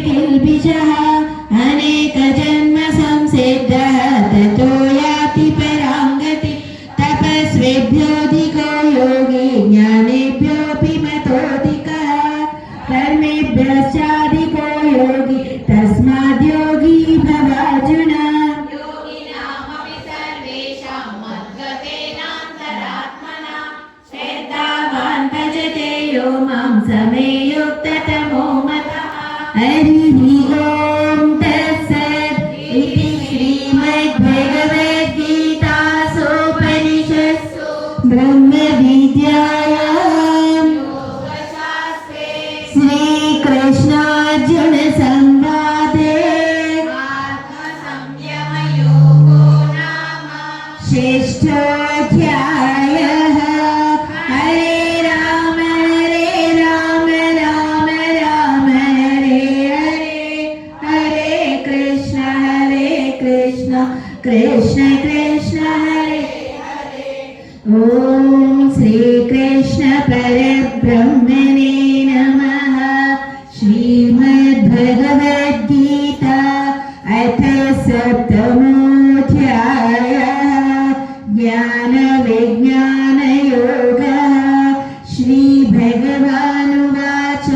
किल्बिषः अनेक जन्म संसिद्धः ततो याति परां गतिं तपस्विभ्योऽधिको योगी ज्ञानिभ्योऽपि मतोऽधिकः कर्मेभ्यश्चाधिको योगी तस्माद् योगी भवार्जुन। योगिनामपि सर्वेषां मद्गतेनान्तरात्मना श्रद्धावान् भजते यो मां समे युक्ततमो मतः। हरिः ओं तत्सत् इति श्रीमद्भगवद्गीतासूपनिषत्सु ब्रह्मविद्यायां योगशास्त्रे श्रीकृष्णार्जुन संवादे आत्मसंयमयोगो नाम षष्ठोऽध्यायः। हरे राम राम राम हरे हरे हरे कृष्ण कृष्ण कृष्ण हरे हरे। ओम श्री कृष्ण परब्रह्मणे नमः। श्रीमद्भगवद्गीता अथ सप्तमोऽध्यायः ज्ञानविज्ञानयोगः। श्रीभगवानुवाच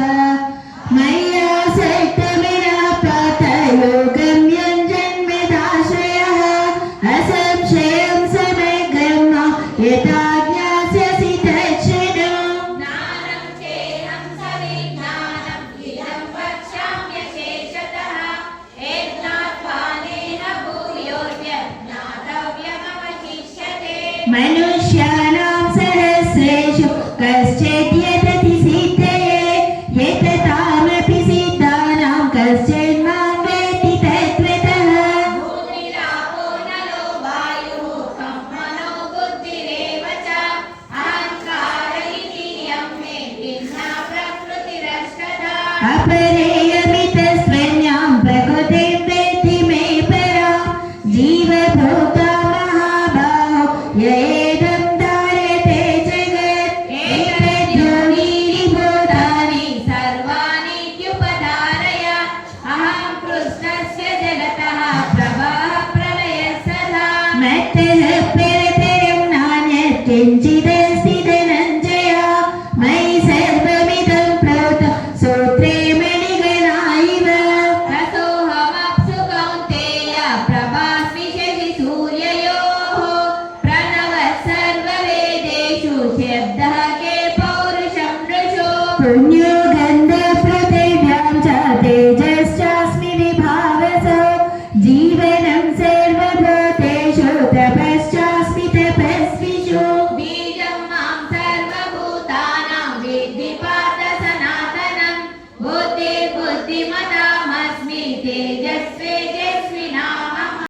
मय्यासक्तमनः पार्थ योगं युञ्जन्मदाश्रयः असंशयं समग्रं मां यथा ज्ञास्यसि तच्छृणु। ज्ञानं चेहं सविज्ञानम् इदं वक्ष्याम्यशेषतः यज्ञात्वानेन भूयोऽज्ञातव्यमवशिष्यते। मनुष्याणां सहस्रेषु कश्चित् यतति सिद्धये यततामपि सिद्धानां कश्चिन् मां वेत्ति तत्त्वतः। भूमिरापो नलो वायुः खं मनो बुद्धिरेव च अहङ्कार इति यं मे भिन्ना प्रकृतिरष्टधा। अपरेयमितस्त्वन्यां प्रकृतिं वेत्ति मे परां जीवभूता महाबाहो य एदं धार्यते जगत् एतद्योनीनि भूतानि सर्वाणीत्युपधारय अहं कृष्णस्य जगतः प्रवाह प्रलयस्तथा। मत्तः परतरं नान्यत् किञ्चिदस्ति धनञ्जय मयि सर्वमिदं प्रोतं सूत्रे मणिगणा इव। ततोऽहमप्सु कौन्तेय प्रभास्मि शशिसूर्ययोः प्रणवः सर्ववेदेषु शब्दः के पौरुषं नृषु। पुण्यो